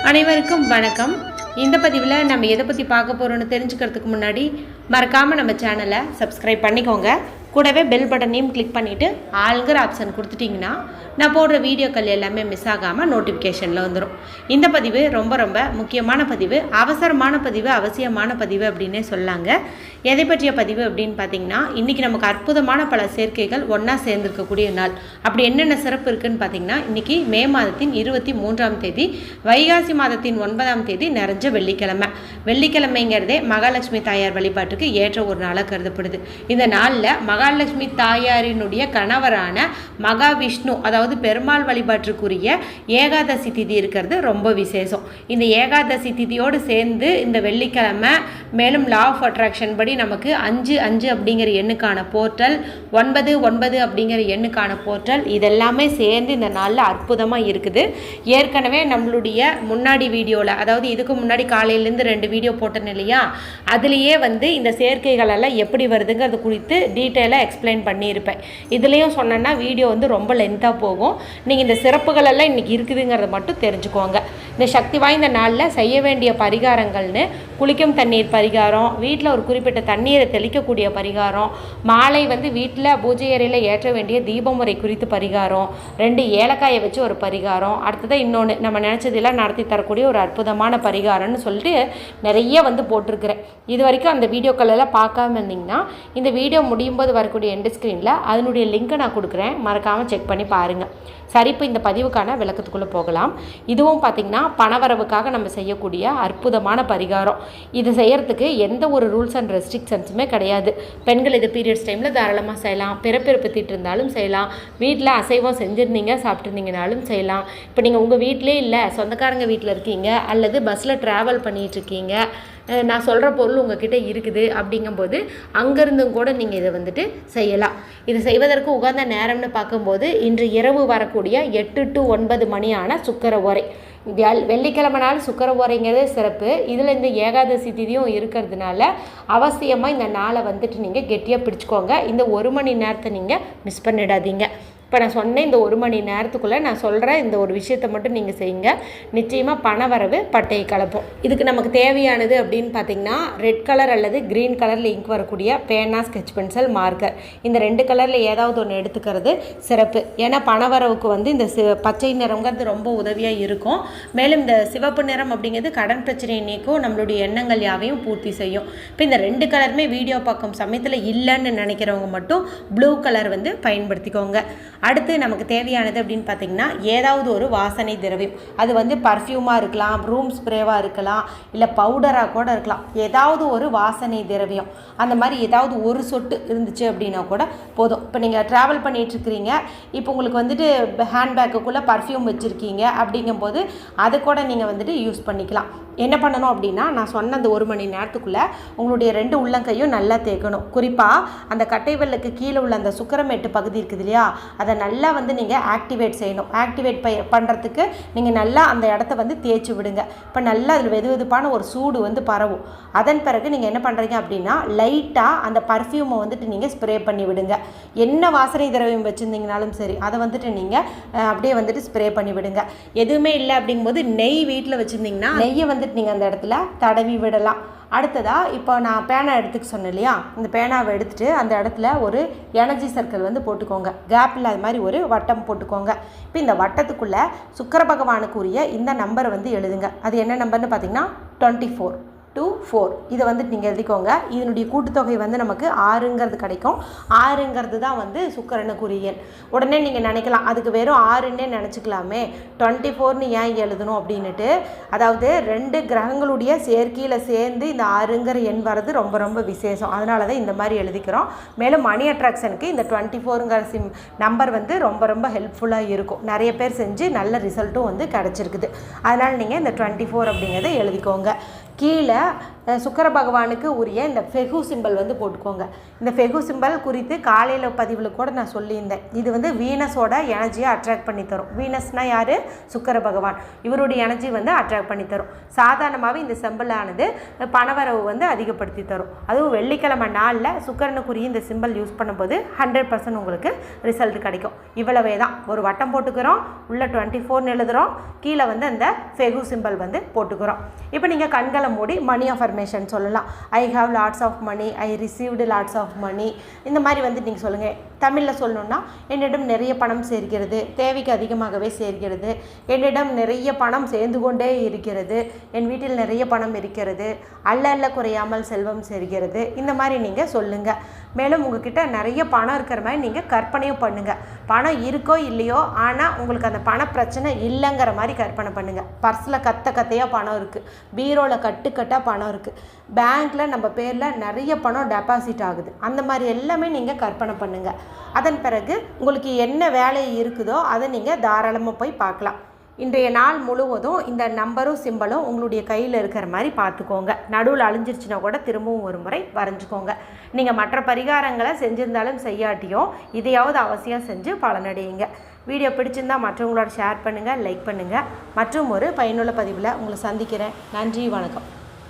அனைவருக்கும் வணக்கம். இந்த பதிவில் நம்ம எதை பற்றி பார்க்க போகிறோன்னு தெரிஞ்சுக்கிறதுக்கு முன்னாடி மறக்காமல் நம்ம சேனலை சப்ஸ்கிரைப் பண்ணிக்கோங்க. கூடவே பெல் பட்டனையும் கிளிக் பண்ணிவிட்டு ஆளுங்கிற ஆப்ஷன் கொடுத்துட்டிங்கன்னா நான் போடுற வீடியோக்கள் எல்லாமே மிஸ் ஆகாமல் நோட்டிஃபிகேஷனில் வந்துடும். இந்த பதிவு ரொம்ப ரொம்ப முக்கியமான பதிவு, அவசரமான பதிவு, அவசியமான பதிவு அப்படின்னே சொல்லாங்க. எதை பற்றிய பதிவு அப்படின்னு பார்த்தீங்கன்னா, இன்றைக்கி நமக்கு அற்புதமான பல சேர்க்கைகள் ஒன்றா சேர்ந்துருக்கக்கூடிய நாள். அப்படி என்னென்ன சிறப்பு இருக்குதுன்னு பார்த்தீங்கன்னா, இன்றைக்கி மே மாதத்தின் 23ஆம் தேதி, வைகாசி மாதத்தின் 9ஆம் தேதி நிறைஞ்ச வெள்ளிக்கிழமை. வெள்ளிக்கிழமைங்கிறதே மகாலட்சுமி தாயார் வழிபாட்டுக்கு ஏற்ற ஒரு நாளாக கருதப்படுது. இந்த நாளில் மகாலட்சுமி தாயாரினுடைய கணவரான மகாவிஷ்ணு, அதாவது பெருமாள் வழிபாட்டுக்குரிய ஏகாதசி திதி இருக்கிறது ரொம்ப விசேஷம். இந்த ஏகாதசி திதியோடு சேர்ந்து இந்த வெள்ளிக்கிழமை மேலும் லா ஆஃப் அட்ராக்ஷன் படி நமக்கு 5 அப்படிங்கிற எண்ணுக்கான போர்ட்டல், 9 அப்படிங்கிற எண்ணுக்கான போர்ட்டல், இதெல்லாமே சேர்ந்து இந்த நாளில் அற்புதமாக இருக்குது. ஏற்கனவே நம்மளுடைய முன்னாடி வீடியோவில், அதாவது இதுக்கு முன்னாடி காலையிலேருந்து 2 வீடியோ போட்டேன் இல்லையா, அதுலேயே இந்த சேர்க்கைகளெல்லாம் எப்படி வருதுங்கிறது குறித்து டீட்டெயிலாக எக்ஸ்பிளைன் பண்ணியிருப்பேன். இதுலேயும் சொன்னேன்னா வீடியோ ரொம்ப லென்த்தாக போகும். நீங்கள் இந்த சிறப்புகளெல்லாம் இன்றைக்கி இருக்குதுங்கிறத மட்டும் தெரிஞ்சுக்கோங்க. இந்த சக்தி வாய்ந்த நாளில் செய்ய வேண்டிய பரிகாரங்கள்னு குளிக்கும் தண்ணீர் பரிகாரம், வீட்டில் ஒரு குறிப்பிட்ட தண்ணீரை தெளிக்கக்கூடிய பரிகாரம், மாலை வீட்டில் பூஜை அறையில் ஏற்ற வேண்டிய தீபமுறை குறித்து பரிகாரம், 2 ஏலக்காயை வச்சு ஒரு பரிகாரம், அடுத்தது இன்னொன்று நம்ம நினச்சதெல்லாம் நடத்தி தரக்கூடிய ஒரு அற்புதமான பரிகாரம்னு சொல்லிட்டு நிறைய போட்டிருக்கிறேன். இது வரைக்கும் அந்த வீடியோக்கள் எல்லாம் பார்க்காம இருந்தீங்கன்னா இந்த வீடியோ முடியும் போது வரக்கூடிய எண்ட் ஸ்க்ரீனில் அதனுடைய லிங்க்கை நான் கொடுக்குறேன், மறக்காமல் செக் பண்ணி பாருங்கள். சரி, இப்போ இந்த பதிவுக்கான விளக்கத்துக்குள்ளே போகலாம். இதுவும் பார்த்திங்கன்னா பணவரவுக்காக நம்ம செய்யக்கூடிய அற்புதமான பரிகாரம். இது செய்கிறதுக்கு எந்த ஒரு ரூல்ஸ் அண்ட் ரெஸ்ட்ரிக்ஷன்ஸுமே கிடையாது. பெண்கள் இது பீரியட்ஸ் டைமில் தாராளமாக செய்யலாம், பிறப்பிறப்பித்திட்டு இருந்தாலும் செய்யலாம், வீட்டில் அசைவம் செஞ்சுருந்தீங்க சாப்பிட்டுருந்தீங்கனாலும் செய்யலாம். இப்போ நீங்கள் உங்கள் வீட்டிலே இல்லை, சொந்தக்காரங்க வீட்டில் இருக்கீங்க, அல்லது பஸ்ஸில் ட்ராவல் பண்ணிகிட்ருக்கீங்க, நான் சொல்கிற பொருள் உங்ககிட்ட இருக்குது அப்படிங்கும்போது அங்கேருந்தும் கூட நீங்கள் இதை செய்யலாம். இது செய்வதற்கு உகந்த நேரம்னு பார்க்கும்போது இன்று இரவு வரக்கூடிய 8 to 9 மணியான சுக்கிர ஓரை. வெள்ளிக்கிழமை நாள் சுக்கிர ஓரைங்கிறதே சிறப்பு. இதில் இந்த ஏகாதசி திதியும் இருக்கிறதுனால அவசியமாக இந்த நாளை நீங்கள் கெட்டியாக பிடிச்சிக்கோங்க. இந்த 1 மணி நேரத்தை நீங்கள் மிஸ் பண்ணிடாதீங்க. இப்போ நான் சொன்னேன், இந்த 1 மணி நேரத்துக்குள்ளே நான் சொல்கிற இந்த ஒரு விஷயத்தை மட்டும் நீங்கள் செய்யுங்க. நிச்சயமாக பணவரவு பட்டையை கலப்போம். இதுக்கு நமக்கு தேவையானது அப்படின்னு பார்த்திங்கன்னா, ரெட் கலர் அல்லது க்ரீன் கலரில் இங்க் வரக்கூடிய பேனா, ஸ்கெட்ச் பென்சில், மார்க்கர், இந்த 2 கலரில் ஏதாவது ஒன்று எடுத்துக்கிறது சிறப்பு. ஏன்னா பணவரவுக்கு இந்த பச்சை நிறங்கிறது ரொம்ப உதவியாக இருக்கும். மேலும் இந்த சிவப்பு நிறம் அப்படிங்கிறது கடன் பிரச்சனையை நீக்கும், நம்மளுடைய எண்ணங்கள் யாவையும் பூர்த்தி செய்யும். இப்போ இந்த 2 கலருமே வீடியோ பார்க்கும் சமயத்தில் இல்லைன்னு நினைக்கிறவங்க மட்டும் ப்ளூ கலர் பயன்படுத்திக்கோங்க. அடுத்து நமக்கு தேவையானது அப்படின்னு பார்த்திங்கன்னா, ஏதாவது ஒரு வாசனை திரவியம், அது பர்ஃப்யூமாக இருக்கலாம், ரூம் ஸ்ப்ரேவாக இருக்கலாம், இல்லை பவுடராக கூட இருக்கலாம். ஏதாவது ஒரு வாசனை திரவியம் அந்த மாதிரி ஏதாவது ஒரு சொட்டு இருந்துச்சு அப்படின்னா கூட போதும். இப்போ நீங்கள் ட்ராவல் பண்ணிகிட்ருக்கிறீங்க, இப்போ உங்களுக்கு ஹேண்ட்பேக்குக்குள்ளே பர்ஃப்யூம் வச்சுருக்கீங்க அப்படிங்கும்போது அதை கூட நீங்கள் யூஸ் பண்ணிக்கலாம். என்ன பண்ணணும் அப்படின்னா, நான் சொன்ன அந்த 1 மணி நேரத்துக்குள்ளே உங்களுடைய 2 உள்ளங்கையும் நல்லா தேய்க்கணும். குறிப்பாக அந்த கட்டை வெல்லுக்கு கீழே உள்ள அந்த சுக்கரமேட்டு பகுதி இருக்குது இல்லையா, அதை நல்லா நீங்கள் ஆக்டிவேட் செய்யணும். ஆக்டிவேட் பண்ணுறதுக்கு நீங்கள் நல்லா அந்த இடத்த தேய்ச்சி விடுங்க. இப்போ நல்லா அதில் வெதுவெதுப்பான ஒரு சூடு பரவும். அதன் பிறகு நீங்கள் என்ன பண்ணுறீங்க அப்படின்னா, லைட்டாக அந்த பர்ஃப்யூமை நீங்கள் ஸ்ப்ரே பண்ணி விடுங்க. என்ன வாசனை திரவியம் வச்சுருந்தீங்கனாலும் சரி, அதை நீங்கள் அப்படியே ஸ்ப்ரே பண்ணி விடுங்க. எதுவுமே இல்லை அப்படிங்கும்போது நெய் வீட்டில் வச்சுருந்தீங்கன்னா நெய்யை நீங்கள் அந்த இடத்துல தடவி விடலாம். அடுத்ததாக இப்போ நான் பேனா எடுத்துக்க சொன்னேன் இல்லையா, இந்த பேனாவை எடுத்துகிட்டு அந்த இடத்துல ஒரு எனர்ஜி சர்க்கிள் போட்டுக்கோங்க. கேப் இல்லாத மாதிரி ஒரு வட்டம் போட்டுக்கோங்க. இப்போ இந்த வட்டத்துக்குள்ளே சுக்கிர பகவானுக்குரிய இந்த நம்பரை எழுதுங்க. அது என்ன நம்பர்னு பார்த்தீங்கன்னா 24 to 4. இதை நீங்கள் எழுதிக்கோங்க. இதனுடைய கூட்டுத்தொகை நமக்கு 6ங்கிறது கிடைக்கும். 6ங்கிறது தான் சுக்கிரனுக்குரிய எண். உடனே நீங்கள் நினைக்கலாம், அதுக்கு வெறும் 6ன்னே நினச்சிக்கலாமே, 24ன்னு ஏன் எழுதணும் அப்படின்ட்டு. அதாவது 2 கிரகங்களுடைய சேர்க்கையில் சேர்ந்து இந்த 6ங்கிற எண் வர்றது ரொம்ப ரொம்ப விசேஷம். அதனால தான் இந்த மாதிரி எழுதிக்கிறோம். மேலும் மணி அட்ராக்ஷனுக்கு இந்த 24ங்கிற நம்பர் ரொம்ப ரொம்ப ஹெல்ப்ஃபுல்லாக இருக்கும். நிறைய பேர் செஞ்சு நல்ல ரிசல்ட்டும் கிடச்சிருக்குது. அதனால் நீங்கள் இந்த 24 அப்படிங்கிறத எழுதிக்கோங்க. கீழே சுக்கிர பகவானுக்கு உரிய இந்த ஃபெகு சிம்பல் வந்து போட்டுக்கோங்க. இந்த ஃபெகு சிம்பல் குறித்து காலையில் பதிவில் கூட நான் சொல்லியிருந்தேன். இது வந்து வீனஸோட எனர்ஜியை அட்ராக்ட் பண்ணி தரும். வீனஸ்னால் யார்? சுக்கிர பகவான். இவருடைய எனர்ஜி வந்து அட்ராக்ட் பண்ணி தரும். சாதாரணமாகவே இந்த சிம்பலானது பணவரவு வந்து அதிகப்படுத்தி தரும். அதுவும் வெள்ளிக்கிழமை நாளில் சுக்கிரனுக்குரிய இந்த சிம்பல் யூஸ் பண்ணும்போது 100% உங்களுக்கு ரிசல்ட் கிடைக்கும். இவ்வளவே தான். ஒரு வட்டம் போட்டுக்கிறோம், உள்ள 24 எழுதுகிறோம், கீழே வந்து அந்த ஃபெகு சிம்பல் வந்து போட்டுக்கிறோம். இப்போ நீங்கள் கண்களை மூடி மணி அஃபர்மேஷன் சொல்லலாம். I have lots of money, I received lots of money, இந்த மாதிரி வந்து நீங்கள் சொல்லுங்கள். தமிழில் சொல்லணுன்னா, என்னிடம் நிறைய பணம் சேர்க்கிறது, தேவைக்கு அதிகமாகவே சேர்க்கிறது, என்னிடம் நிறைய பணம் சேர்ந்து கொண்டே இருக்கிறது, என் வீட்டில் நிறைய பணம் இருக்கிறது, அல்ல குறையாமல் செல்வம் சேர்க்கிறது, இந்த மாதிரி நீங்கள் சொல்லுங்கள். மேலும் உங்ககிட்ட நிறைய பணம் இருக்கிற மாதிரி நீங்கள் கற்பனையும் பண்ணுங்கள். பணம் இருக்கோ இல்லையோ, ஆனால் உங்களுக்கு அந்த பண பிரச்சனை இல்லைங்கிற மாதிரி கற்பனை பண்ணுங்கள். பர்ஸில் கத்தையாக பணம் இருக்குது, பீரோவில் கட்டுக்கட்டாக பணம் இருக்குது, பேங்க்கில் நம்ம பேரில் நிறைய பணம் டெபாசிட் ஆகுது, அந்த மாதிரி எல்லாமே நீங்கள் கற்பனை பண்ணுங்கள். அதன் பிறகு உங்களுக்கு என்ன வேலை இருக்குதோ அதை நீங்கள் தாராளமாக போய் பார்க்கலாம். இன்றைய நாள் முழுவதும் இந்த நம்பரும் சிம்பலும் உங்களுடைய கையில் இருக்கிற மாதிரி பார்த்துக்கோங்க. நடுவில் அழிஞ்சிருச்சுன்னா கூட திரும்பவும் ஒரு முறை வரைஞ்சிக்கோங்க. நீங்கள் மற்ற பரிகாரங்களை செஞ்சிருந்தாலும் செய்யாட்டியோ இதையாவது அவசியம் செஞ்சு பலனடையுங்க. வீடியோ பிடிச்சிருந்தால் மற்றவங்களோட ஷேர் பண்ணுங்கள், லைக் பண்ணுங்கள். மற்றும் ஒரு பயனுள்ள பதிவில் உங்களை சந்திக்கிறேன். நன்றி, வணக்கம்.